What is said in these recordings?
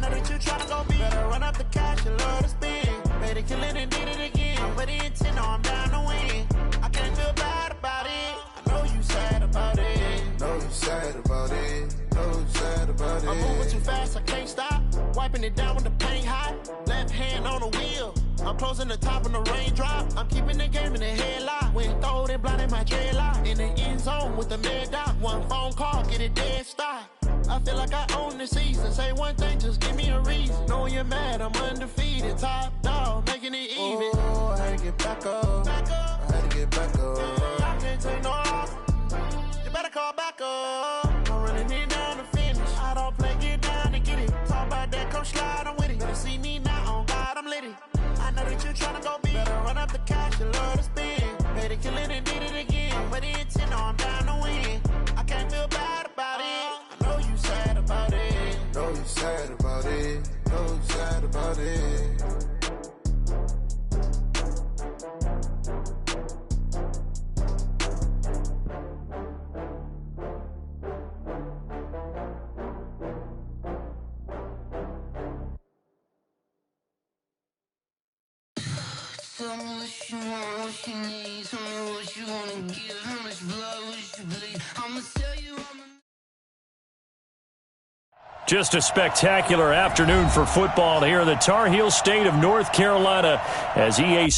know that you tryna go be. Better run up the cash and love to spend. Made it, kill it, and did it again. But the intent, no, I'm down to win. I can't feel bad about it. I know you sad about it. Know you sad about it. Know you sad about it. I'm moving too fast, I can't stop. Wiping it down with the paint hot. Left hand on the wheel. I'm closing the top when the raindrop. I'm keeping the game in the headlock. When throwed and blinded my dreadlock. In the end zone with the mad dot. One phone call, get it dead stop. I feel like I own the season. Say one thing, just give me a reason. Knowing you're mad, I'm undefeated. Top dog, making it even. Oh, I had to get back up. Back up. I had to get back up. I can't take no loss. You better call back up. I'm running it down to finish. I don't play, get down to get it. Talk about that, come slide, I'm with it. Better see me now, on God, I'm lit it. I know that you tryna go be. Better run up the cash and love to spend. Made it, kill it, and did it again. But the intent, no, I'm down to win. I can't feel bad about it. I know you sad about it. Know you sad about it. Know you sad about it. Tell me what you want, what you need. Tell me what you wanna give. How much blood would you bleed? I'ma tell you I'm Just a spectacular afternoon for football here in the Tar Heel state of North Carolina as EA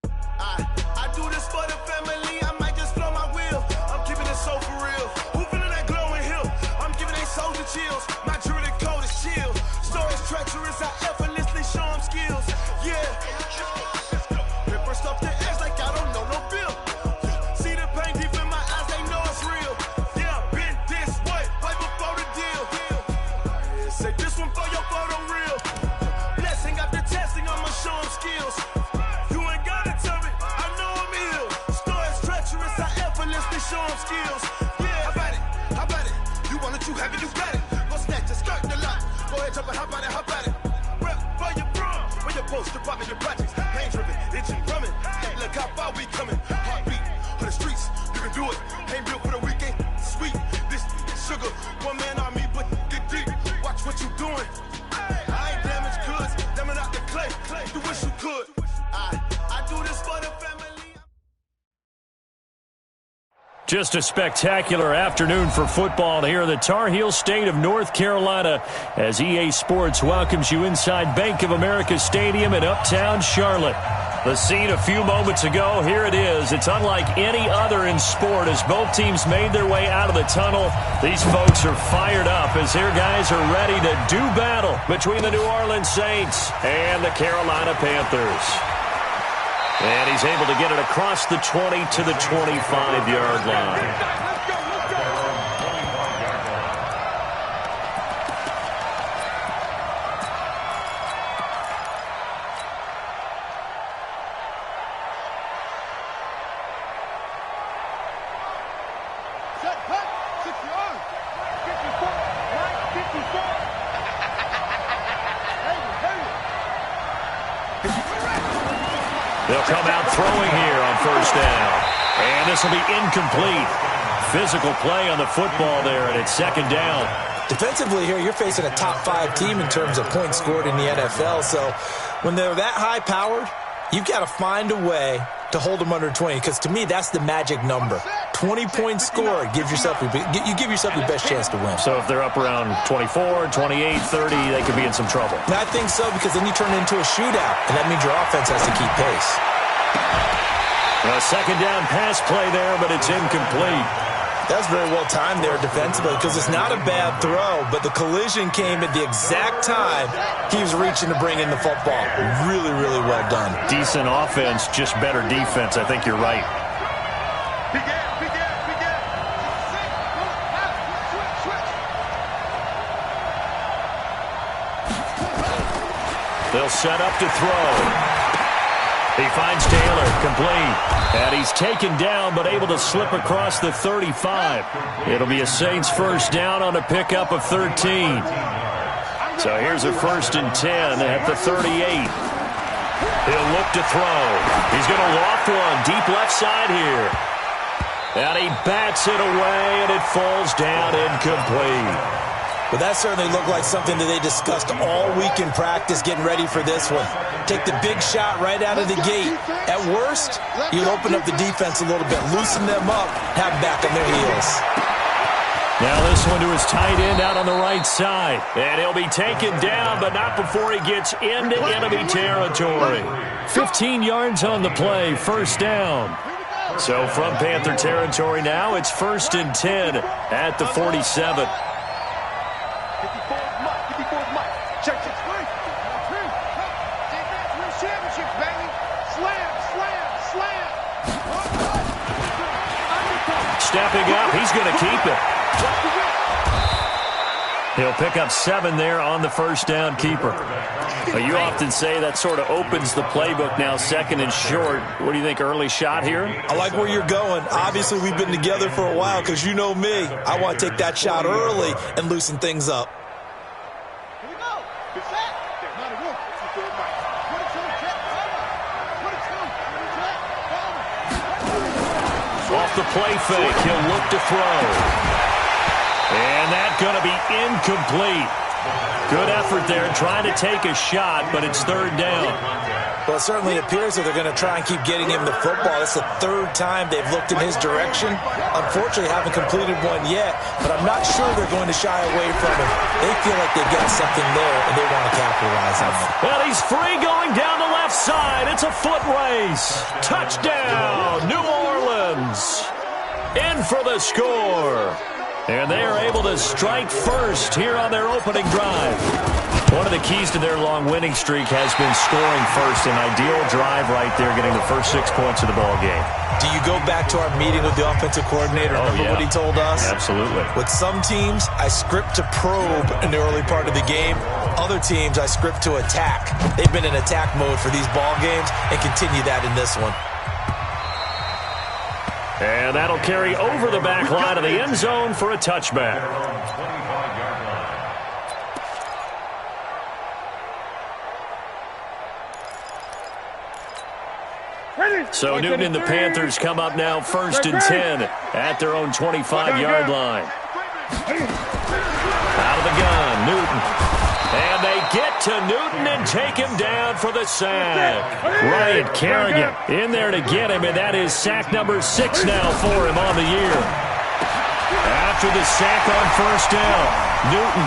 I do this for the family. I might just blow my wheel. I'm keeping it so for real. Who feeling that glowing hill? I'm giving they soldier chills. My jewelry code is chill. Stories treacherous. I effortlessly show them skills. Yeah. Ripper stuff the edge like I don't know no bill. See the pain deep in my eyes. They know it's real. Yeah, been this way right before the deal. Say this one for your photo real. Blessing after testing, I'ma show them skills. You ain't gotta tell me, I know I'm ill. Stories treacherous, I effortlessly show them skills. Yeah, how about it? You want it, you have it, you got it. Go snatch it, skirt the lot. Go ahead, jump it, how about it? Rep for your bro, when you're posted, popping your projects. Pain driven, itching, drumming. Hey, look how far we coming. Heartbeat for the streets, you can do it. Ain't built for the weekend, sweet. This sugar, one man army, but get deep. Watch what you doing. I ain't damaged goods, damn it out the clay. You wish you could. I do this for the family. Just a spectacular afternoon for football here in the Tar Heel state of North Carolina as EA Sports welcomes you inside Bank of America Stadium in Uptown Charlotte. The scene a few moments ago, here it is. It's unlike any other in sport as both teams made their way out of the tunnel. These folks are fired up as their guys are ready to do battle between the New Orleans Saints and the Carolina Panthers. And he's able to get it across the 20 to the 25-yard line. They'll come out throwing here on first down. And this will be incomplete. Physical play on the football there, and it's second down. Defensively here, you're facing a top-5 team in terms of points scored in the NFL. So when they're that high-powered, you've got to find a way to hold them under 20, because to me, that's the magic number. 20 points scored, you give yourself your best chance to win. So if they're up around 24, 28, 30, they could be in some trouble. And I think so, because then you turn it into a shootout, and that means your offense has to keep pace. A second down pass play there, but it's incomplete. That's very well timed there defensively, because it's not a bad throw, but the collision came at the exact time he was reaching to bring in the football. Really, really well done. Decent offense, just better defense. I think you're right. They'll set up to throw. He finds Taylor, complete. And he's taken down, but able to slip across the 35. It'll be a Saints first down on a pickup of 13. So here's a 1st and 10 at the 38. He'll look to throw. He's going to loft one deep left side here. And he bats it away, and it falls down incomplete. Well, that certainly looked like something that they discussed all week in practice getting ready for this one. Take the big shot right out of the gate. At worst, you'll open up the defense a little bit, loosen them up, have back on their heels. Now this one to his tight end out on the right side. And he'll be taken down, but not before he gets into enemy territory. 15 yards on the play, first down. So from Panther territory now, it's 1st and 10 at the 47. Stepping up, he's going to keep it. He'll pick up 7 there on the first down keeper. You often say that sort of opens the playbook now, 2nd and short. What do you think, early shot here? I like where you're going. Obviously, we've been together for a while because you know me. I want to take that shot early and loosen things up. Here we go. Good set. Not a roof. Off the play fake, he'll look to throw. And that's going to be incomplete. Good effort there trying to take a shot, but it's 3rd down. Well, it certainly appears that they're going to try and keep getting him the football. It's the 3rd time they've looked in his direction. Unfortunately, haven't completed one yet, but I'm not sure they're going to shy away from him. They feel like they've got something there, and they want to capitalize on it. Well, he's free going down the left side. It's a foot race. Touchdown, New Orleans. In for the score. And they are able to strike first here on their opening drive. One of the keys to their long winning streak has been scoring first. An ideal drive right there, getting the first 6 points of the ball game. Do you go back to our meeting with the offensive coordinator? Remember what he told us? Absolutely. With some teams, I script to probe in the early part of the game. Other teams, I script to attack. They've been in attack mode for these ball games and continue that in this one. And that'll carry over the back line of the end zone for a touchback. So Newton and the Panthers come up now 1st and 10 at their own 25-yard line. Out of the gun, Newton. And they get to Newton and take him down for the sack. Ryan Kerrigan in there to get him, and that is sack number 6 now for him on the year. After the sack on 1st down, Newton.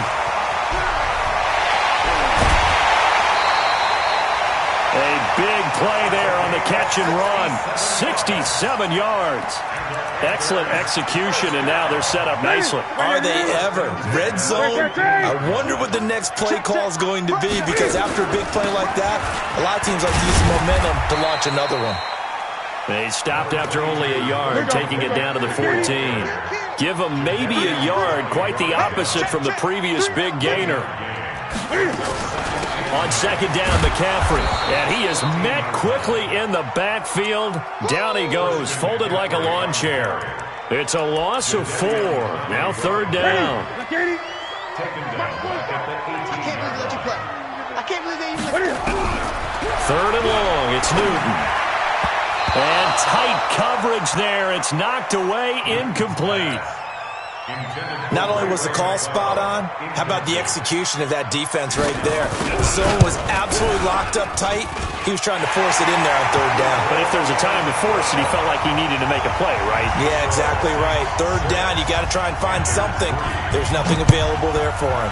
A big play there on the catch and run. 67 yards. Excellent execution, and now they're set up nicely. Are they ever? Red zone? I wonder what the next play call is going to be, because after a big play like that, a lot of teams like to use momentum to launch another one. They stopped after only a yard, taking it down to the 14. Give them maybe a yard, quite the opposite from the previous big gainer. On 2nd down, McCaffrey. And he is met quickly in the backfield. Down he goes, folded like a lawn chair. It's a loss of 4. Now 3rd down. I can't believe they let you play. I can't believe they even let you play. 3rd and long, it's Newton. And tight coverage there. It's knocked away, incomplete. Not only was the call spot on, how about the execution of that defense right there? The zone was absolutely locked up tight. He was trying to force it in there on 3rd down. But if there's a time to force it, he felt like he needed to make a play, right? Yeah, exactly right. 3rd down, you got to try and find something. There's nothing available there for him.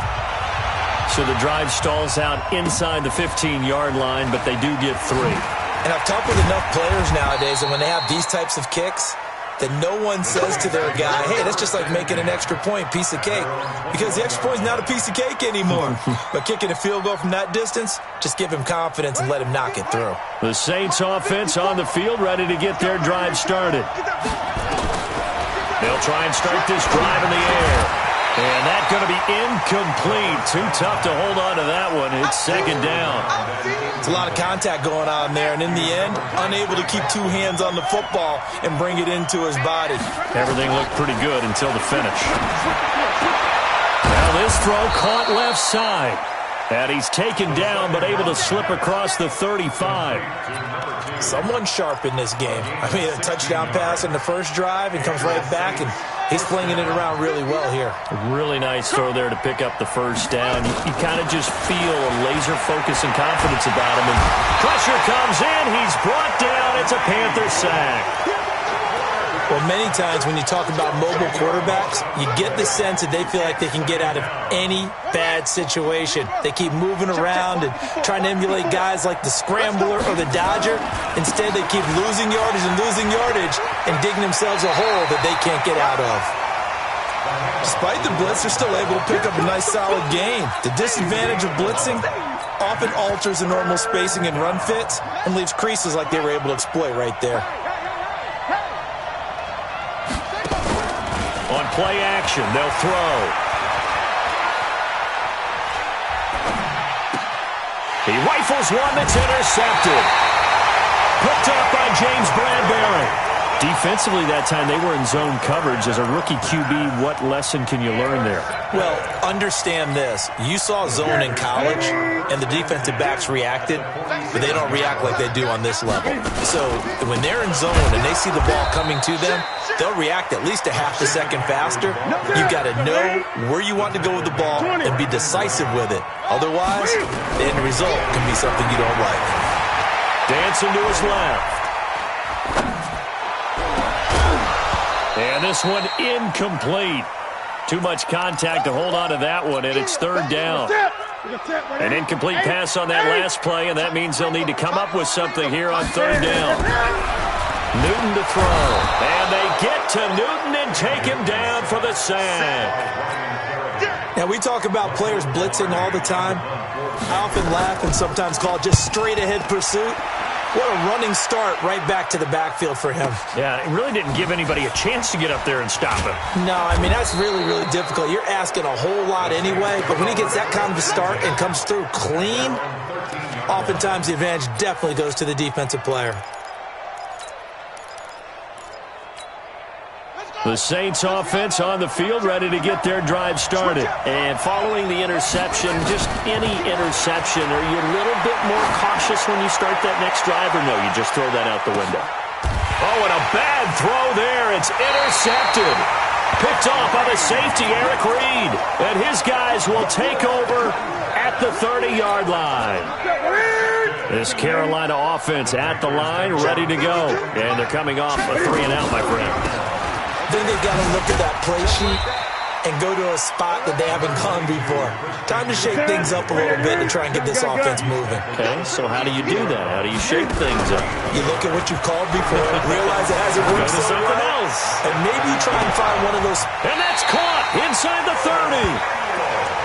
So the drive stalls out inside the 15-yard line, but they do get 3. And I've talked with enough players nowadays, and when they have these types of kicks, that no one says to their guy, hey, that's just like making an extra point, piece of cake. Because the extra point is not a piece of cake anymore. But kicking a field goal from that distance, just give him confidence and let him knock it through. The Saints offense on the field, ready to get their drive started. They'll try and start this drive in the air. And that's going to be incomplete. Too tough to hold on to that one. It's 2nd down. It's a lot of contact going on there, and in the end, unable to keep 2 hands on the football and bring it into his body. Everything looked pretty good until the finish. Now this throw caught left side. And he's taken down, but able to slip across the 35. Someone sharp in this game. I mean, a touchdown pass in the first drive and comes right back, and he's flinging it around really well here. Really nice throw there to pick up the first down. You kind of just feel a laser focus and confidence about him. And pressure comes in. He's brought down. It's a Panther sack. Well, many times when you talk about mobile quarterbacks, you get the sense that they feel like they can get out of any bad situation. They keep moving around and trying to emulate guys like the Scrambler or the Dodger. Instead, they keep losing yardage and digging themselves a hole that they can't get out of. Despite the blitz, they're still able to pick up a nice, solid gain. The disadvantage of blitzing often alters the normal spacing and run fits and leaves creases like they were able to exploit right there. On play action, they'll throw. He rifles one that's intercepted. Picked up by James Bradbury. Defensively that time, they were in zone coverage. As a rookie QB, what lesson can you learn there? Well, understand this. You saw zone in college, and the defensive backs reacted, but they don't react like they do on this level. So when they're in zone and they see the ball coming to them, they'll react at least a half a second faster. You've got to know where you want to go with the ball and be decisive with it. Otherwise, the end result can be something you don't like. Dancing to his left. And this one incomplete. Too much contact to hold on to that one, and it's third down. An incomplete pass on that last play, and that means they'll need to come up with something here on third down. Newton to throw. And they get to Newton and take him down for the sack. Now, we talk about players blitzing all the time. I often laugh and sometimes call it just straight-ahead pursuit. What a running start right back to the backfield for him. Yeah, it really didn't give anybody a chance to get up there and stop him. No, I mean, that's really, really difficult. You're asking a whole lot anyway, but when he gets that kind of a start and comes through clean, oftentimes the advantage definitely goes to the defensive player. The Saints offense on the field, ready to get their drive started. And following the interception, just any interception, are you a little bit more cautious when you start that next drive, or no, you just throw that out the window? Oh, and a bad throw there. It's intercepted. Picked off by the safety, Eric Reed. And his guys will take over at the 30-yard line. This Carolina offense at the line, ready to go. And they're coming off a 3-and-out, my friend. Then they've got to look at that play sheet and go to a spot that they haven't gone before. Time to shake things up a little bit to try and get this offense moving. Okay, so how do you do that? How do you shake things up? You look at what you've called before, realize it hasn't worked so something right, else. and maybe you try and find one of those. And that's caught inside the 30.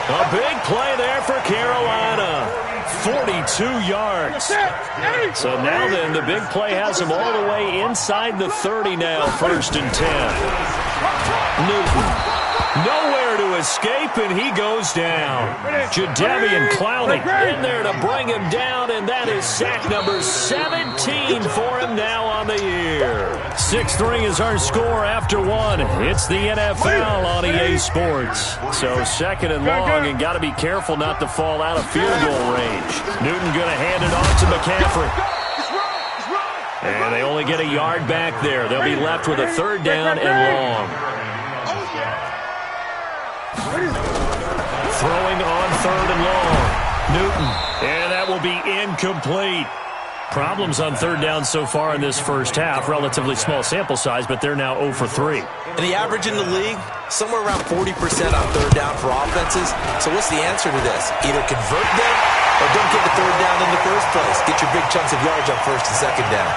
A big play there for Carolina. 42 yards. So now then, the big play has him all the way inside the 30 now, 1st and 10. Newton. Nowhere to escape, and he goes down. Jadeveon Clowney in there to bring him down, and that is sack number 17 for him now on the year. 6-3 is our score after one. It's the NFL on EA Sports. So 2nd and long, and got to be careful not to fall out of field goal range. Newton going to hand it off to McCaffrey. And they only get a yard back there. They'll be left with a 3rd down and long. Throwing on 3rd and long. Newton. And that will be incomplete. Problems on 3rd down so far in this first half. Relatively small sample size, but they're now 0 for 3. And the average in the league, somewhere around 40% on 3rd down for offenses. So what's the answer to this? Either convert them or don't get the 3rd down in the first place. Get your big chunks of yards on 1st and 2nd down.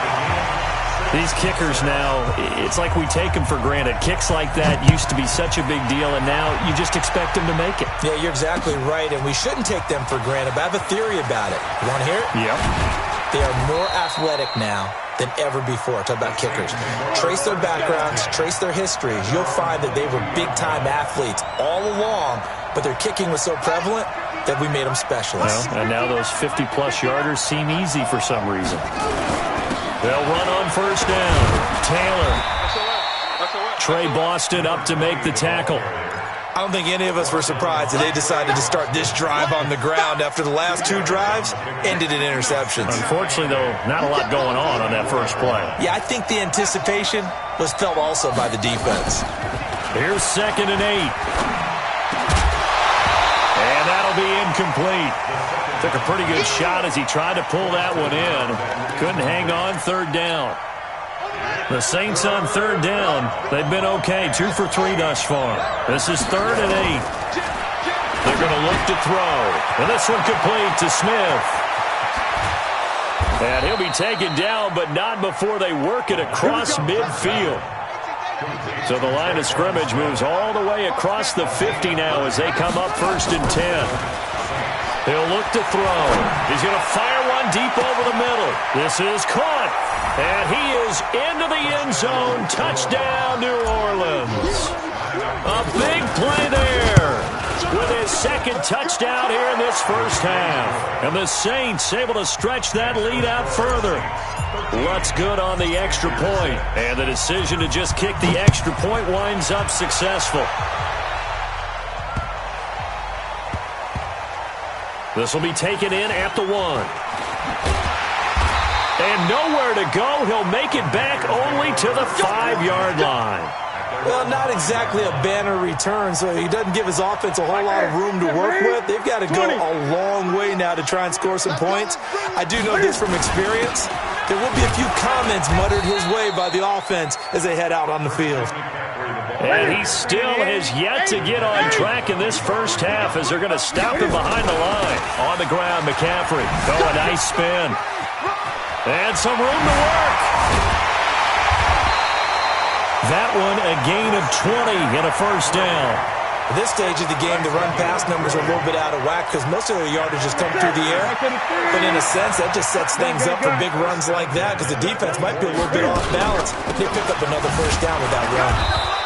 These kickers now, it's like we take them for granted. Kicks like that used to be such a big deal, and now you just expect them to make it. Yeah, you're exactly right, and we shouldn't take them for granted, but I have a theory about it. You want to hear it? Yep. They are more athletic now than ever before. Talk about kickers. Trace their backgrounds, trace their histories. You'll find that they were big-time athletes all along, but their kicking was so prevalent that we made them specialists. Well, and now those 50-plus yarders seem easy for some reason. They'll run on 1st down. Taylor. Trey Boston up to make the tackle. I don't think any of us were surprised that they decided to start this drive on the ground after the last 2 drives ended in interceptions. Unfortunately, though, not a lot going on that first play. Yeah, I think the anticipation was felt also by the defense. Here's 2nd and 8. And that'll be incomplete. Took a pretty good shot as he tried to pull that one in. Couldn't hang on 3rd down. The Saints on 3rd down, they've been okay. 2 for 3 thus far. This is 3rd and 8. They're going to look to throw. And this one complete to Smith. And he'll be taken down, but not before they work it across midfield. So the line of scrimmage moves all the way across the 50 now as they come up 1st and 10. He'll look to throw. He's going to fire one deep over the middle. This is caught. And he is into the end zone. Touchdown, New Orleans. A big play there with his 2nd touchdown here in this first half. And the Saints able to stretch that lead out further. What's good on the extra point. And the decision to just kick the extra point winds up successful. This will be taken in at the 1. And nowhere to go. He'll make it back only to the 5-yard line. Well, not exactly a banner return, so he doesn't give his offense a whole lot of room to work with. They've got to go a long way now to try and score some points. I do know this from experience. There will be a few comments muttered his way by the offense as they head out on the field. And he still has yet to get on track in this first half as they're going to stop him behind the line. On the ground, McCaffrey. Oh, a nice spin. And some room to work. That one a gain of 20 and a first down. At this stage of the game, the run-pass numbers are a little bit out of whack because most of their yardage has come through the air. But in a sense, that just sets things up for big runs like that because the defense might be a little bit off balance. They pick up another first down with that run.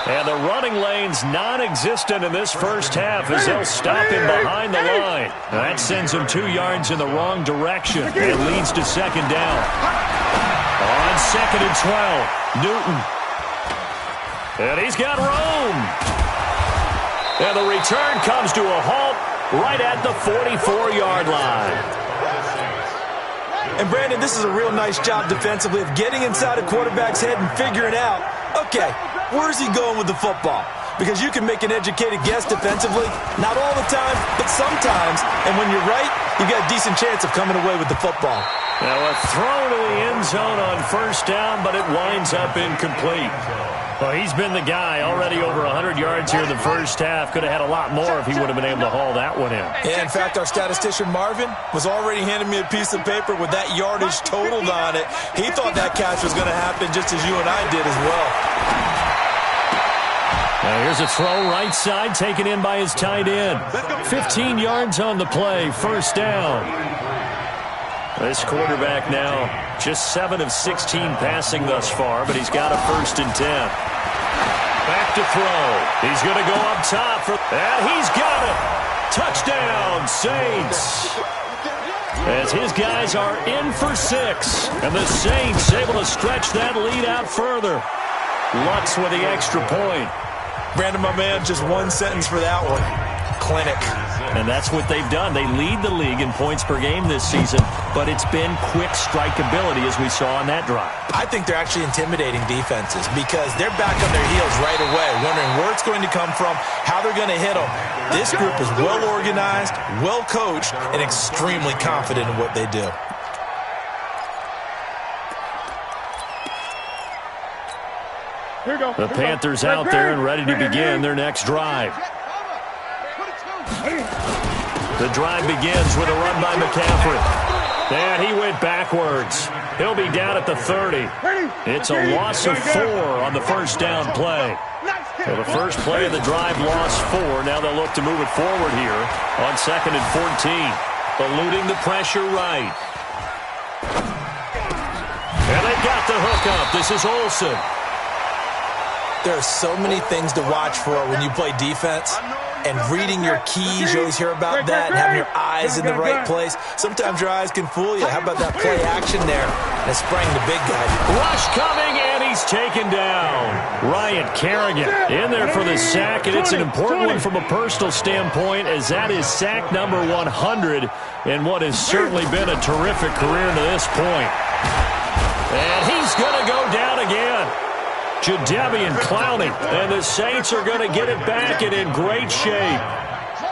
And the running lane's non-existent in this first half as they'll stop him behind the line. That sends him 2 yards in the wrong direction and leads to 2nd down. On 2nd and 12, Newton. And he's got room. And the return comes to a halt right at the 44-yard line. And, Brandon, this is a real nice job defensively of getting inside a quarterback's head and figuring out, okay, where's he going with the football? Because you can make an educated guess defensively, not all the time, but sometimes. And when you're right, you've got a decent chance of coming away with the football. Now a throw to the end zone on first down, but it winds up incomplete. Well, he's been the guy already over 100 yards here in the first half. Could have had a lot more if he would have been able to haul that one in. Yeah, in fact, our statistician Marvin was already handing me a piece of paper with that yardage totaled on it. He thought that catch was going to happen just as you and I did as well. Now here's a throw right side taken in by his tight end. 15 yards on the play, first down. This quarterback now just 7 of 16 passing thus far, but he's got a 1st and 10. Back to throw. He's going to go up top. And he's got it. Touchdown, Saints. As his guys are in for 6. And the Saints able to stretch that lead out further. Lutz with the extra point. Brandon, my man, just one sentence for that one. Clinic. And that's what they've done. They lead the league in points per game this season, but it's been quick strikeability as we saw on that drive. I think they're actually intimidating defenses because they're back on their heels right away, wondering where it's going to come from, how they're going to hit them. This group is well organized, well coached, and extremely confident in what they do. The Panthers out there and ready to begin their next drive. The drive begins with a run by McCaffrey. And he went backwards. He'll be down at the 30. It's a loss of 4 on the first down play. So the first play of the drive lost 4. Now they'll look to move it forward here on 2nd and 14. Eluding the pressure right. And they've got the hook up. This is Olsen. There are so many things to watch for when you play defense. And reading your keys, you always hear about that, and having your eyes in the right place. Sometimes your eyes can fool you. How about that play action there? And spraying the big guy. Rush coming, and he he's taken down. Ryan Kerrigan in there for the sack, and it's an important one from a personal standpoint, as that is sack number 100 in what has certainly been a terrific career to this point. And he's going to go down again. Jadeveon Clowney, and the Saints are going to get it back and in great shape.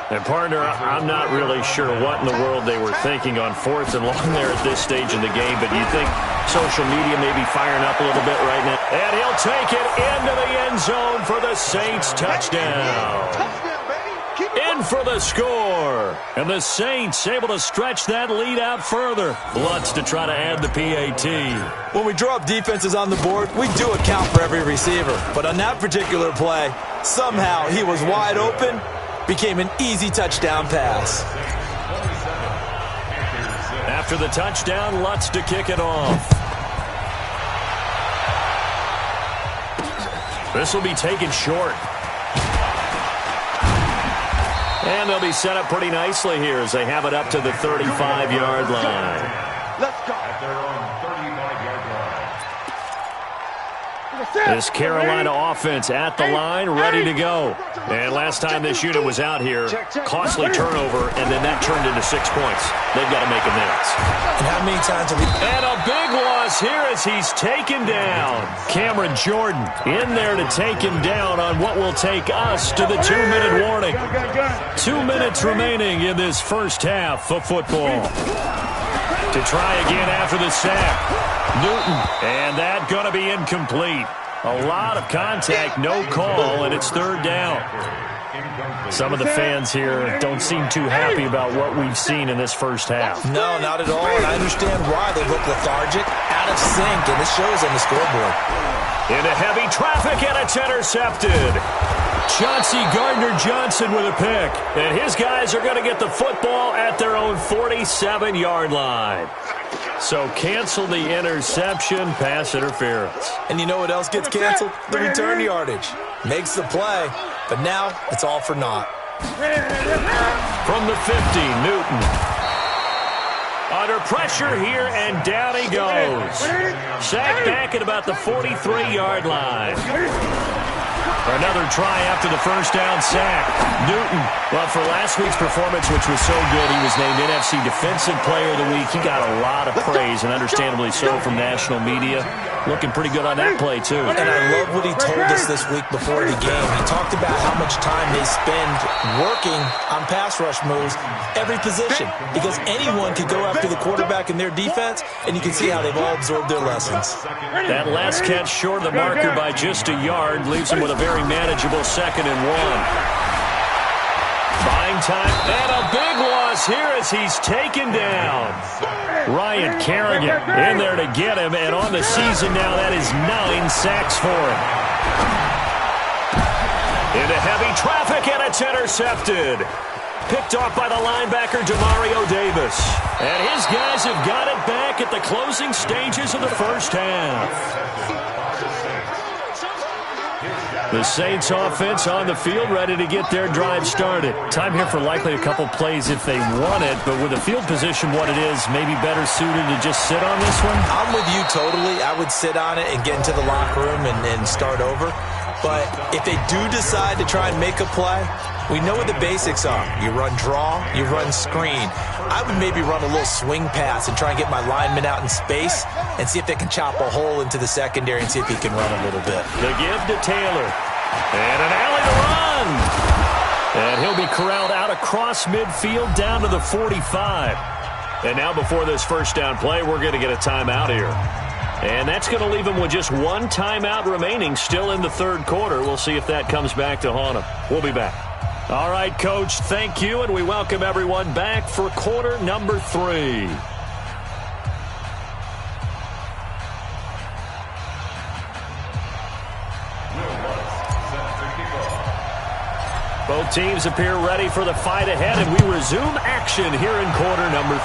And, partner, I'm not really sure what in the world they were thinking on 4th and long there at this stage in the game, but you think social media may be firing up a little bit right now. And he'll take it into the end zone for the Saints touchdown. In for the score. And the Saints able to stretch that lead out further. Lutz to try to add the PAT. When we draw up defenses on the board, we do account for every receiver. But on that particular play, somehow he was wide open, became an easy touchdown pass. After the touchdown, Lutz to kick it off. This will be taken short. And they'll be set up pretty nicely here as they have it up to the 35-yard line. Let's go. This Carolina offense at the line, ready to go. And last time this unit was out here, costly turnover, and then that turned into 6 points. They've got to make amends. And how many times have we... And a big loss here as he's taken down. Cameron Jordan in there to take him down on what will take us to the 2-minute warning. 2 minutes remaining in this first half of football. To try again after the sack. Newton, and that going to be incomplete. A lot of contact, no call, and it's third down. Some of the fans here don't seem too happy about what we've seen in this first half. No, not at all, and I understand why. They look lethargic, out of sync, and it shows on the scoreboard. Into heavy traffic, and it's intercepted. Chauncey Gardner-Johnson with a pick, and his guys are going to get the football at their own 47-yard line. So cancel the interception, pass interference. And you know what else gets canceled? The return yardage. Makes the play, but now it's all for naught. From the 50, Newton. Under pressure here, and down he goes. Sacked back at about the 43-yard line. Another try after the first down sack. Newton, well, for last week's performance, which was so good, he was named NFC Defensive Player of the Week. He got a lot of praise, and understandably so, from national media. Looking pretty good on that play, too. And I love what he told us this week before the game. He talked about how much time they spend working on pass rush moves, every position, because anyone could go after the quarterback in their defense, and you can see how they've all absorbed their lessons. That last catch short of the marker by just a yard leaves him with a very manageable 2nd and 1. Buying time, and a big loss here as he's taken down. Ryan Kerrigan in there to get him, and on the season now, that is 9 sacks for him. Into heavy traffic, and it's intercepted. Picked off by the linebacker, Demario Davis. And his guys have got it back at the closing stages of the first half. The Saints offense on the field, ready to get their drive started. Time here for likely a couple plays if they want it, but with the field position what it is, maybe better suited to just sit on this one? I'm with you totally. I would sit on it and get into the locker room and start over. But if they do decide to try and make a play, we know what the basics are. You run draw, you run screen. I would maybe run a little swing pass and try and get my lineman out in space and see if they can chop a hole into the secondary and see if he can run a little bit. The give to Taylor. And an alley to run. And he'll be corralled out across midfield down to the 45. And now before this first down play, we're going to get a timeout here. And that's going to leave him with just one timeout remaining still in the third quarter. We'll see if that comes back to haunt him. We'll be back. All right, Coach, thank you, and we welcome everyone back for quarter number 3. Both teams appear ready for the fight ahead, and we resume action here in quarter number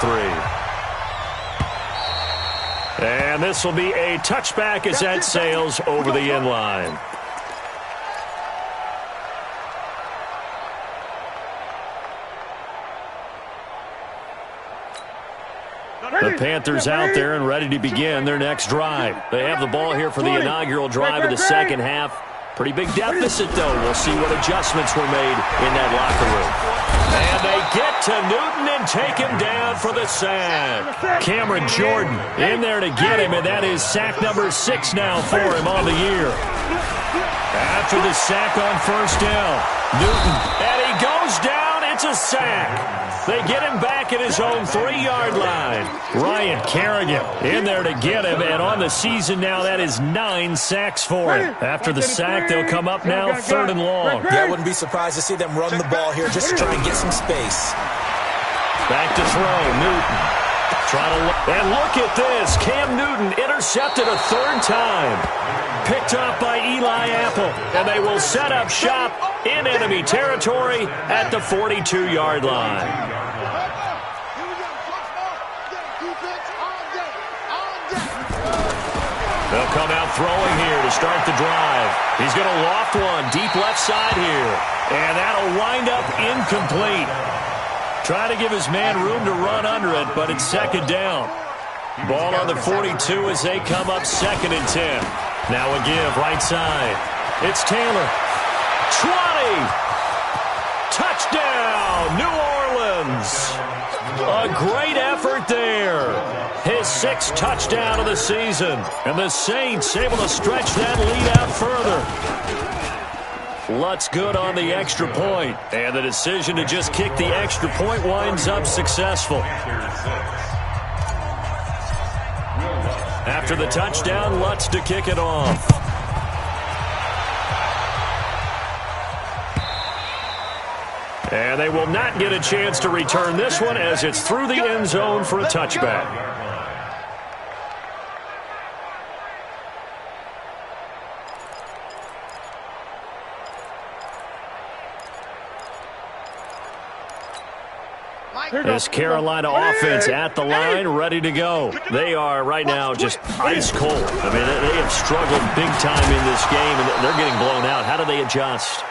3. And this will be a touchback as that sails over the end line. The Panthers out there and ready to begin their next drive. They have the ball here for the inaugural drive of the second half. Pretty big deficit, though. We'll see what adjustments were made in that locker room. And they get to Newton and take him down for the sack. Cameron Jordan in there to get him, and that is sack number 6 now for him on the year. After the sack on first down, Newton, and he goes down. It's a sack. They get him back at his own 3-yard line. Ryan Kerrigan in there to get him, and on the season now, that is 9 sacks for him. After the sack, they'll come up now 3rd and long. Yeah, I wouldn't be surprised to see them run the ball here just to try and get some space. Back to throw, Newton. And look at this. Cam Newton intercepted a 3rd time. Picked off by Eli Apple. And they will set up shop in enemy territory at the 42-yard line. They'll come out throwing here to start the drive. He's going to loft one deep left side here. And that'll wind up incomplete. Trying to give his man room to run under it, but it's 2nd down. Ball on the 42 as they come up 2nd and 10. Now a give right side. It's Taylor. 20. Touchdown, New Orleans. A great effort there. His 6th touchdown of the season. And the Saints able to stretch that lead out further. Lutz good on the extra point, and the decision to just kick the extra point winds up successful. After the touchdown, Lutz to kick it off. And they will not get a chance to return this one as it's through the end zone for a touchback. This Carolina offense at the line, ready to go. They are right now just ice cold. I mean, they have struggled big time in this game, and they're getting blown out. How do they adjust?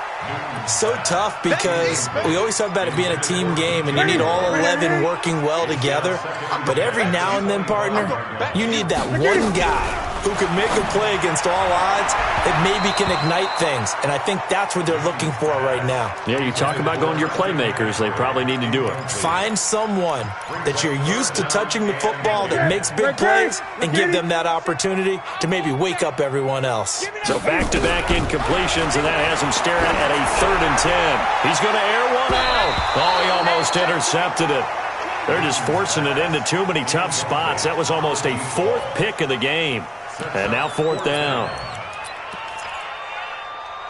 So tough because we always talk about it being a team game, and you need all 11 working well together. But every now and then, partner, you need that one guy who can make a play against all odds that maybe can ignite things. And I think that's what they're looking for right now. Yeah, you talk about going to your playmakers. They probably need to do it. Find someone that you're used to touching the football that makes big plays and give them that opportunity to maybe wake up everyone else. So back-to-back incompletions, and that has him staring at a 3rd and 10. He's going to air one out. Oh, he almost intercepted it. They're just forcing it into too many tough spots. That was almost a 4th pick of the game. And now 4th down.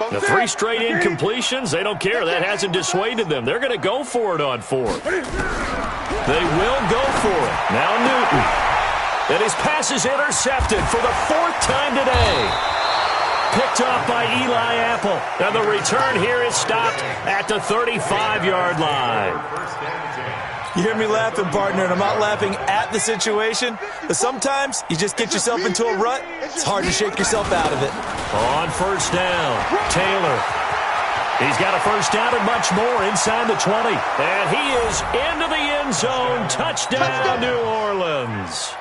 The 3 straight incompletions, they don't care. That hasn't dissuaded them. They're going to go for it on 4th. They will go for it. Now Newton. And his pass is intercepted for the 4th time today. Picked off by Eli Apple. And the return here is stopped at the 35-yard line. You hear me laughing, partner, and I'm not laughing at the situation, but sometimes you just get yourself into a rut. It's hard to shake yourself out of it. On first down, Taylor. He's got a first down and much more inside the 20. And he is into the end zone. Touchdown, New Orleans.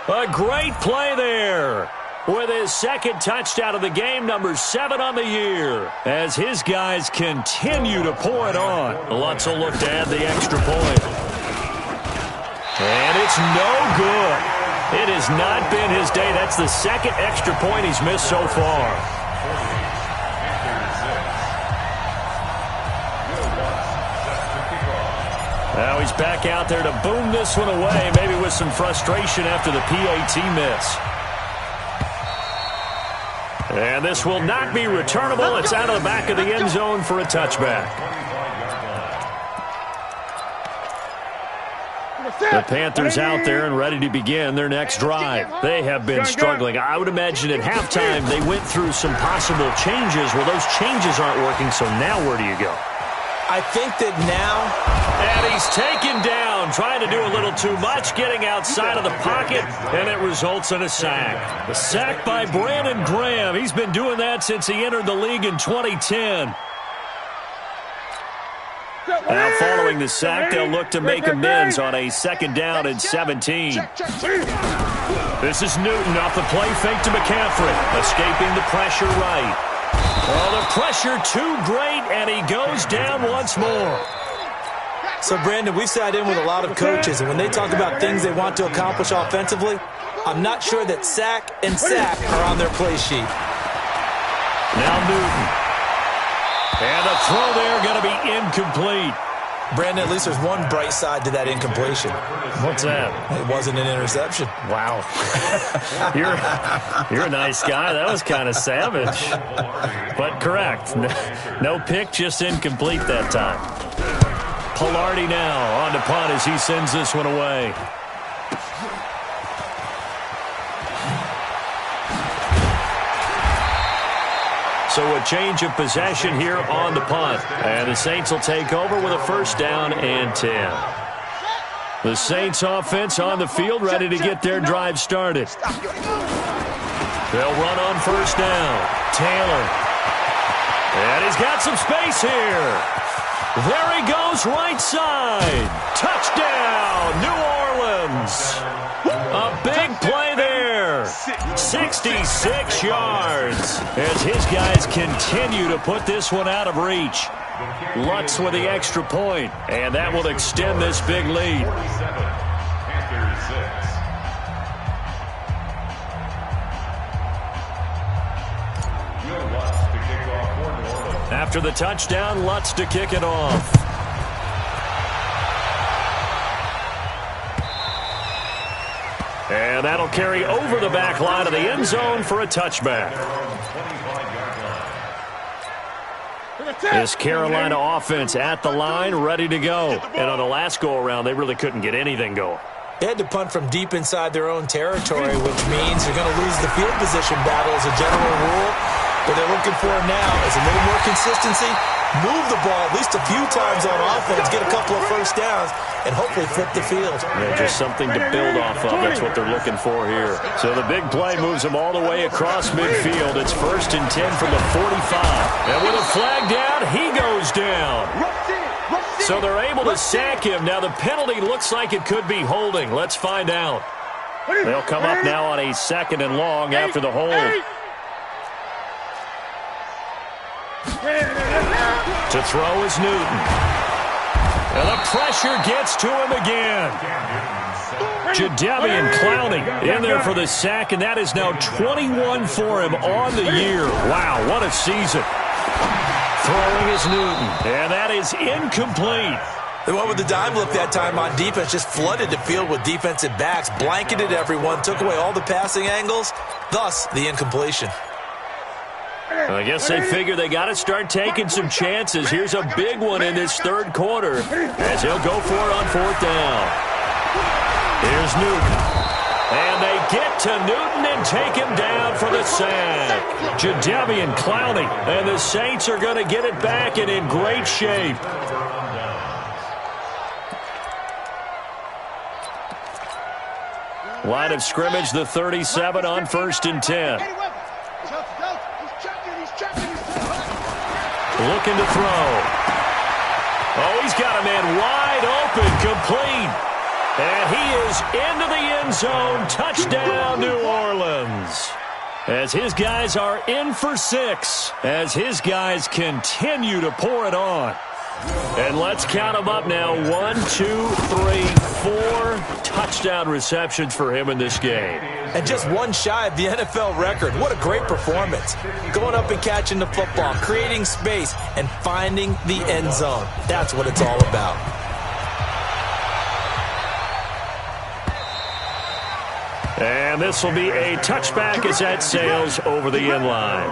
A great play there. With his 2nd touchdown of the game, number 7 on the year. As his guys continue to pour it on. Lutz will look to add the extra point. And it's no good. It has not been his day. That's the 2nd extra point he's missed so far. Now he's back out there to boom this one away, maybe with some frustration after the PAT miss. And this will not be returnable. It's out of the back of the end zone for a touchback. The Panthers out there and ready to begin their next drive. They have been struggling. I would imagine at halftime they went through some possible changes. Well, those changes aren't working, so now where do you go? I think that now... And he's taken down, trying to do a little too much, getting outside of the pocket, and it results in a sack. A sack by Brandon Graham. He's been doing that since he entered the league in 2010. Now following the sack, they'll look to make amends on a 2nd down and 17. This is Newton off the play fake to McCaffrey. Escaping the pressure right. Oh, the pressure too great, and he goes down once more. So, Brandon, we've sat in with a lot of coaches, and when they talk about things they want to accomplish offensively, I'm not sure that sack and sack are on their play sheet. Now Newton. And the throw there going to be incomplete. Brandon, at least there's one bright side to that incompletion. What's that? It wasn't an interception. Wow. You're a nice guy. That was kind of savage. But correct. No pick, just incomplete that time. Pilardi now on to punt as he sends this one away. So a change of possession here on the punt. And the Saints will take over with a 1st down and 10. The Saints offense on the field ready to get their drive started. They'll run on 1st down. Taylor. And he's got some space here. There he goes, right side. Touchdown, New Orleans. A big play there. 66 yards as his guys continue to put this one out of reach. Lutz with the extra point, and that will extend this big lead. After the touchdown, Lutz to kick it off. And that'll carry over the back line of the end zone for a touchback. This Carolina offense at the line, ready to go. And on the last go-around, they really couldn't get anything going. They had to punt from deep inside their own territory, which means you're going to lose the field position battle as a general rule. What they're looking for now is a little more consistency, move the ball at least a few times on offense, get a couple of 1st downs, and hopefully flip the field. Yeah, just something to build off of. That's what they're looking for here. So the big play moves them all the way across midfield. It's 1st and 10 from the 45. And with a flag down, he goes down. So they're able to sack him. Now the penalty looks like it could be holding. Let's find out. They'll come up now on a 2nd and long after the hold. To throw is Newton. And the pressure gets to him again. Jadeveon Clowney in there for the sack, and that is now 21 for him on the year. Wow, what a season. Throwing is Newton, and that is incomplete. They went with the dime look that time on defense, just flooded the field with defensive backs, blanketed everyone, took away all the passing angles, thus the incompletion. I guess they figure they got to start taking some chances. Here's a big one in this 3rd quarter as he'll go for it on 4th down. Here's Newton. And they get to Newton and take him down for the sack. Jadeveon Clowney. And the Saints are going to get it back and in great shape. Line of scrimmage, the 37 on 1st and 10. Looking to throw. Oh, he's got a man wide open, complete. And he is into the end zone. Touchdown, New Orleans. As his guys are in for 6. As his guys continue to pour it on. And let's count them up now. 1, 2, 3, 4 touchdown receptions for him in this game. And just one shy of the NFL record. What a great performance. Going up and catching the football, creating space, and finding the end zone. That's what it's all about. And this will be a touchback as that sails over the end line.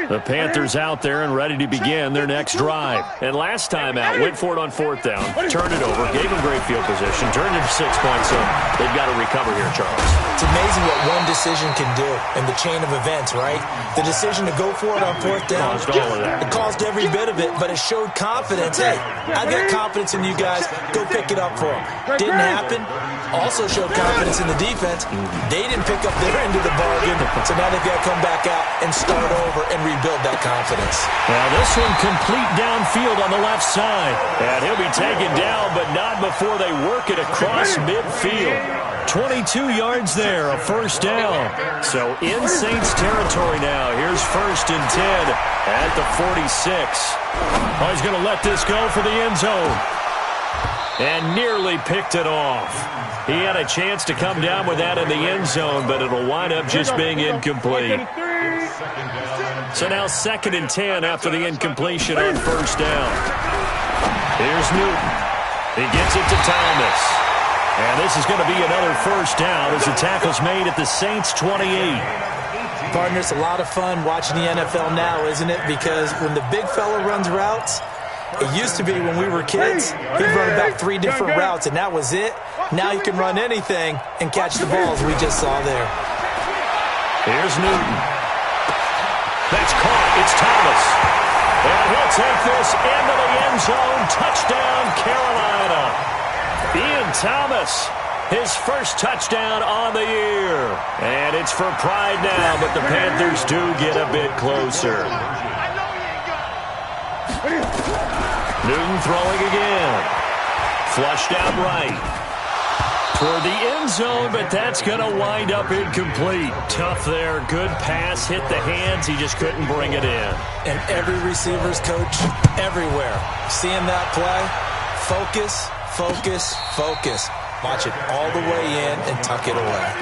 The Panthers out there and ready to begin their next drive. And last time out, went for it on 4th down, turned it over, gave them great field position, turned it to 6 points, so they've got to recover here, Charles. It's amazing what what one decision can do in the chain of events, right? The decision to go for it on fourth down. Caused all of that. It caused every bit of it, but it showed confidence. Hey, I got confidence in you guys. Go pick it up for them. Didn't happen. Also showed confidence in the defense. They didn't pick up their end of the bargain, so now they've got to come back out and start over and rebuild that confidence. Now this one complete downfield on the left side. And he'll be taken down, but not before they work it across midfield. 22 yards there, a first down. So in Saints territory now. Here's 1st and 10 at the 46. Oh, he's going to let this go for the end zone. And nearly picked it off. He had a chance to come down with that in the end zone, but it'll wind up just being incomplete. So now 2nd and 10 after the incompletion on first down. Here's Newton. He gets it to Thomas. And this is going to be another first down as the tackle's made at the Saints 28. Partner, it's a lot of fun watching the NFL now, isn't it? Because when the big fella runs routes, it used to be when we were kids, he'd run about 3 different routes, and that was it. Now you can run anything and catch the balls we just saw there. Here's Newton. That's caught. It's Thomas. And he'll take this into the end zone. Touchdown, Carolina. Ian Thomas, his first touchdown on the year. And it's for pride now, but the Panthers do get a bit closer. Newton throwing again. Flushed out right. Toward the end zone, but that's going to wind up incomplete. Tough there. Good pass. Hit the hands. He just couldn't bring it in. And every receiver's coach everywhere. Seeing that play, focus, focus, focus. Watch it all the way in and tuck it away.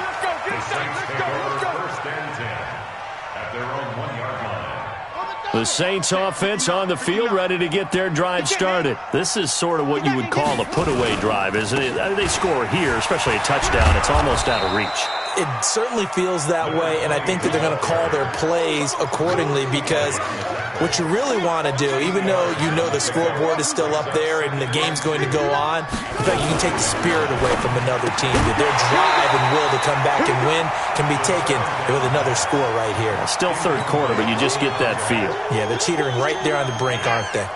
The Saints offense on the field ready to get their drive started. This is sort of what you would call a put-away drive, isn't it? They score here, especially a touchdown. It's almost out of reach. It certainly feels that way, and I think that they're going to call their plays accordingly because what you really want to do, even though you know the scoreboard is still up there and the game's going to go on, in fact, you can take the spirit away from another team. That their drive and will to come back and win can be taken with another score right here. Still third quarter, but you just get that feel. Yeah, they're teetering right there on the brink, aren't they?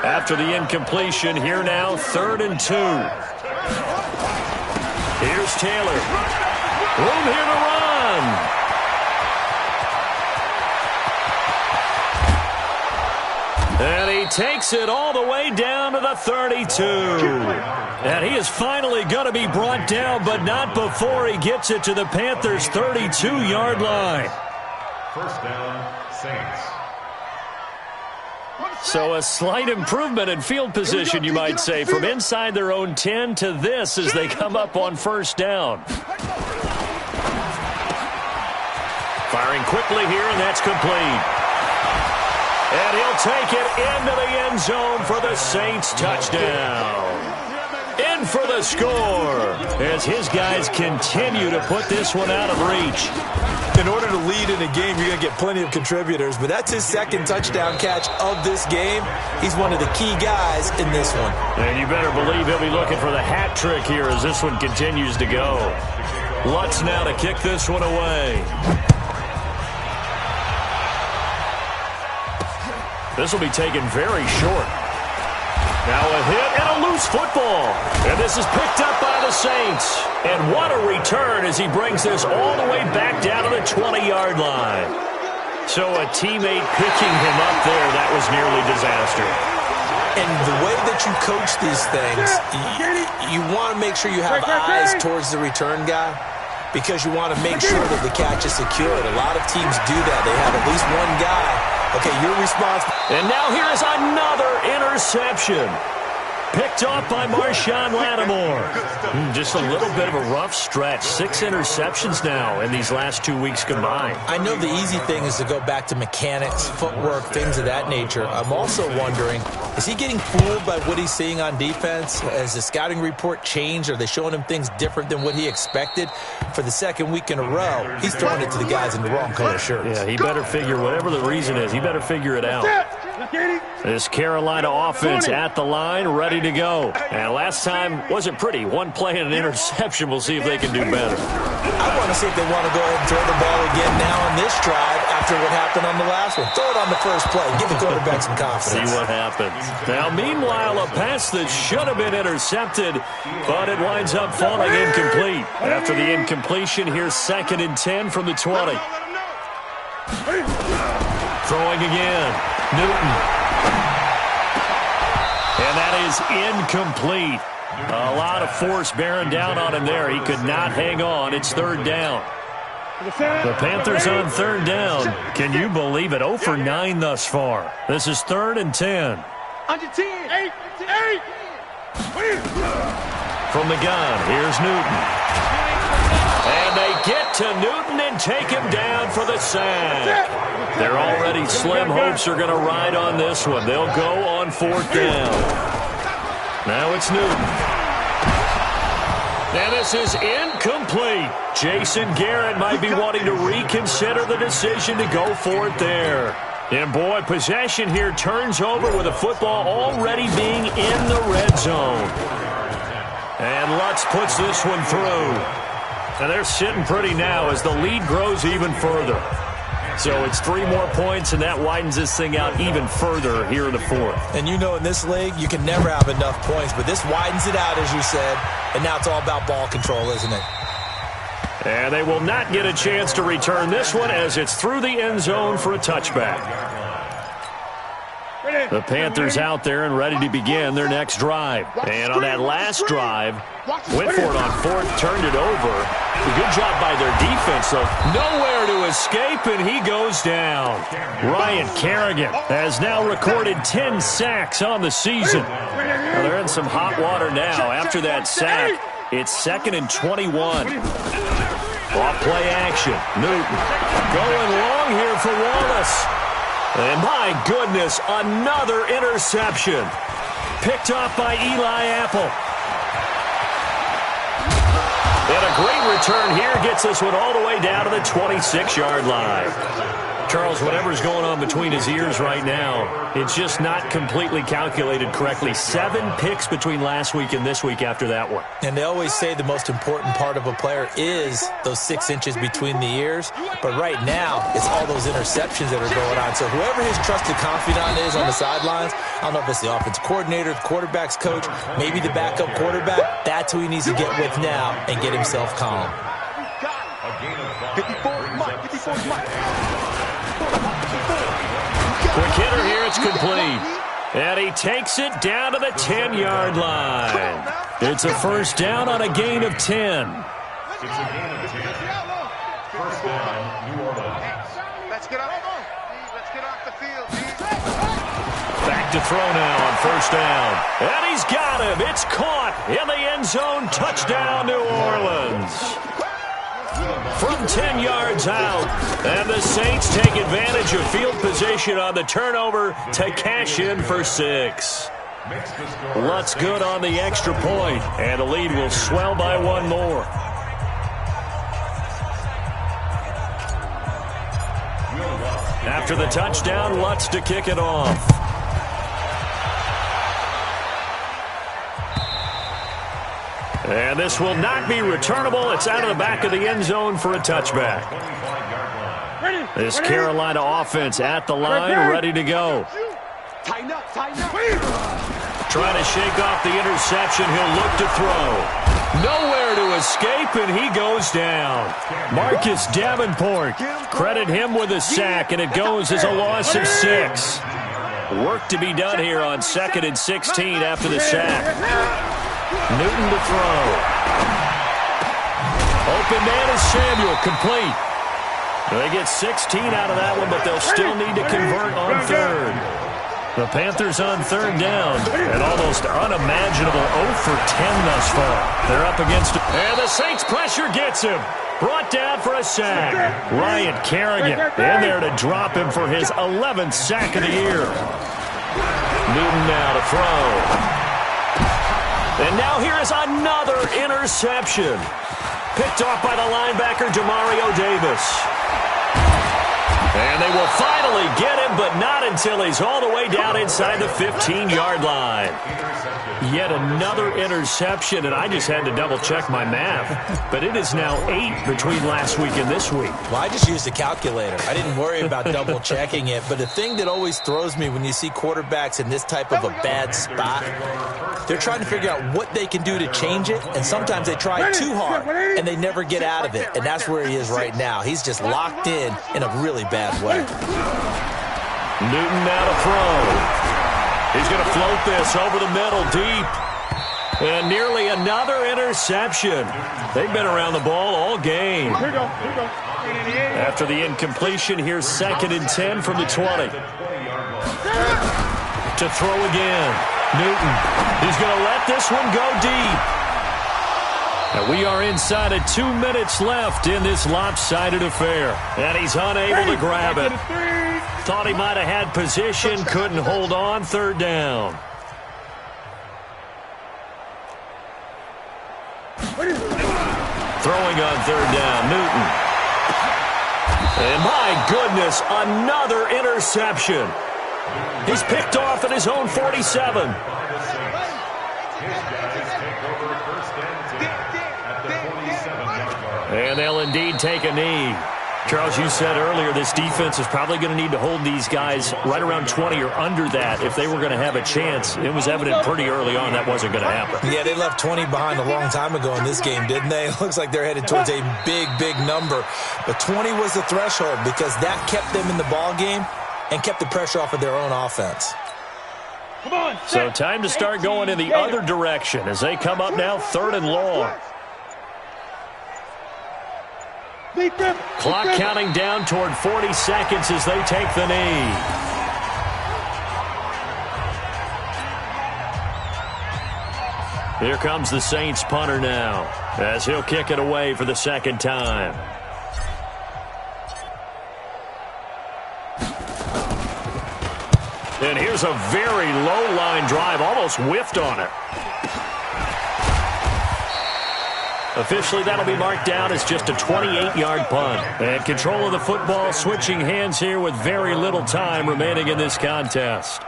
After the incompletion, here now, 3rd and 2. Here's Taylor. Room here to run. And he takes it all the way down to the 32. And he is finally going to be brought down, but not before he gets it to the Panthers' 32-yard line. First down, Saints. So a slight improvement in field position, you might say, from inside their own 10 to this as they come up on first down. Firing quickly here, and that's complete. And he'll take it into the end zone for the Saints touchdown. In for the score as his guys continue to put this one out of reach. In order to lead in a game, you're going to get plenty of contributors, but that's his 2nd touchdown catch of this game. He's one of the key guys in this one. And you better believe he'll be looking for the hat trick here as this one continues to go. Lutz now to kick this one away. This will be taken very short. Now a hit and a loose football. And this is picked up by the Saints. And what a return as he brings this all the way back down to the 20-yard line. So a teammate picking him up there, that was nearly disaster. And the way that you coach these things, you want to make sure you have eyes towards the return guy because you want to make sure that the catch is secured. A lot of teams do that. They have at least one guy. Okay, you're responsible. And now here is another interception. Picked off by Marshawn Lattimore. Just a little bit of a rough stretch. 6 interceptions now in these last 2 weeks combined. I know the easy thing is to go back to mechanics, footwork, things of that nature. I'm also wondering, is he getting fooled by what he's seeing on defense? Has the scouting report changed? Are they showing him things different than what he expected? For the 2nd week in a row, he's throwing it to the guys in the wrong color shirts. Yeah, he better figure, whatever the reason is, he better figure it out. This Carolina offense at the line, ready to go. And last time wasn't pretty. One play and an interception. We'll see if they can do better. I want to see if they want to go ahead and throw the ball again now on this drive after what happened on the last one. Throw it on the first play. Give the quarterback some confidence. See what happens. Now, meanwhile, a pass that should have been intercepted, but it winds up falling incomplete. After the incompletion, here's 2nd and 10 from the 20. Throwing again. Newton. And that is incomplete. A lot of force bearing down on him there. He could not hang on. It's 3rd down. The Panthers on 3rd down. Can you believe it? 0 for 9 thus far. This is 3rd and 10. Under 10. 8. From the gun, here's Newton. And they get to Newton and take him down for the sack. Their already slim hopes are going to ride on this one. They'll go on 4th down. Now it's Newton. And this is incomplete. Jason Garrett might be wanting to reconsider the decision to go for it there. And boy, possession here turns over with the football already being in the red zone. And Lutz puts this one through. And they're sitting pretty now as the lead grows even further. So it's 3 more points, and that widens this thing out even further here in the 4th. And you know in this league, you can never have enough points, but this widens it out, as you said, and now it's all about ball control, isn't it? And they will not get a chance to return this one as it's through the end zone for a touchback. The Panthers out there and ready to begin their next drive. And on that last drive, went for it on 4th, turned it over. A good job by their defense, though. Nowhere to escape, and he goes down. Ryan Kerrigan has now recorded 10 sacks on the season. Well, they're in some hot water now. After that sack, it's 2nd and 21. Off play action. Newton going long here for Wallace. And my goodness, another interception. Picked off by Eli Apple. And a great return here gets this one all the way down to the 26-yard line. Charles, whatever's going on between his ears right now, it's just not completely calculated correctly. 7 picks between last week and this week after that one. And they always say the most important part of a player is those 6 inches between the ears. But right now, it's all those interceptions that are going on. So whoever his trusted confidant is on the sidelines, I don't know if it's the offensive coordinator, the quarterback's coach, maybe the backup quarterback, that's who he needs to get with now and get himself calm. 54 Mike. Quick hitter here, it's complete. And he takes it down to the 10-yard line. It's a 1st down on a gain of 10. It's a gain of 10. 1st down, New Orleans. Let's get off the field. Back to throw now on 1st down. And he's got him. It's caught in the end zone. Touchdown, New Orleans. From 10 yards out, and the Saints take advantage of field position on the turnover to cash in for 6. Lutz good on the extra point, and the lead will swell by 1 more. After the touchdown, Lutz to kick it off. And this will not be returnable. It's out of the back of the end zone for a touchback. This Carolina offense at the line, ready to go. Tighten up. Trying to shake off the interception. He'll look to throw. Nowhere to escape, and he goes down. Marcus Davenport, credit him with a sack, and it goes as a loss of 6. Work to be done here on 2nd and 16 after the sack. Newton to throw. Open man is Samuel, complete. They get 16 out of that one, but they'll still need to convert on 3rd. The Panthers on 3rd down, an almost unimaginable 0 for 10 thus far. They're up against it. And the Saints pressure gets him. Brought down for a sack. Ryan Kerrigan in there to drop him for his 11th sack of the year. Newton now to throw. And now here is another interception. Picked off by the linebacker, Demario Davis. And they will finally get him, but not until he's all the way down inside the 15-yard line. Yet another interception, and I just had to double-check my math. But it is now 8 between last week and this week. Well, I just used a calculator. I didn't worry about double-checking it. But the thing that always throws me when you see quarterbacks in this type of a bad spot, they're trying to figure out what they can do to change it, and sometimes they try too hard, and they never get out of it. And that's where he is right now. He's just locked in a really bad way. Newton now to throw. He's going to float this over the middle deep. And nearly another interception. They've been around the ball all game. Here we go. After the incompletion, here's 2nd and 10 from the 20. To throw again. Newton. He's going to let this one go deep. And we are inside of 2 minutes left in this lopsided affair. And he's unable to grab it. Thought he might have had position, couldn't hold on. 3rd down. Throwing on 3rd down, Newton. And my goodness, another interception. He's picked off at his own 47. And they'll indeed take a knee. Charles, you said earlier this defense is probably going to need to hold these guys right around 20 or under that if they were going to have a chance. It was evident pretty early on that wasn't going to happen. Yeah, they left 20 behind a long time ago in this game, didn't they? It looks like they're headed towards a big, big number. But 20 was the threshold because that kept them in the ball game and kept the pressure off of their own offense. So time to start going in the other direction as they come up now 3rd and long. Clock counting down toward 40 seconds as they take the knee. Here comes the Saints punter now as he'll kick it away for the 2nd time. And here's a very low line drive, almost whiffed on it. Officially, that'll be marked down as just a 28-yard punt. And control of the football switching hands here with very little time remaining in this contest.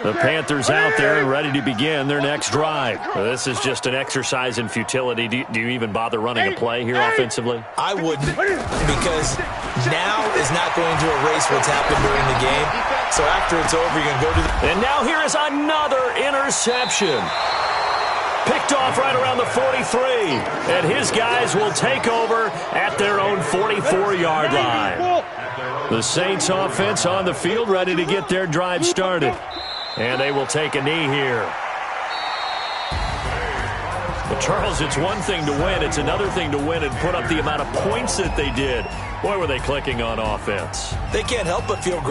The Panthers out there and ready to begin their next drive. This is just an exercise in futility. Do you even bother running a play here offensively? I wouldn't, because now is not going to erase what's happened during the game. So after it's over, you're going to go to the... And now here is another interception. Picked off right around the 43. And his guys will take over at their own 44-yard line. The Saints offense on the field ready to get their drive started. And they will take a knee here. But Charles, it's one thing to win. It's another thing to win and put up the amount of points that they did. Boy, were they clicking on offense. They can't help but feel great.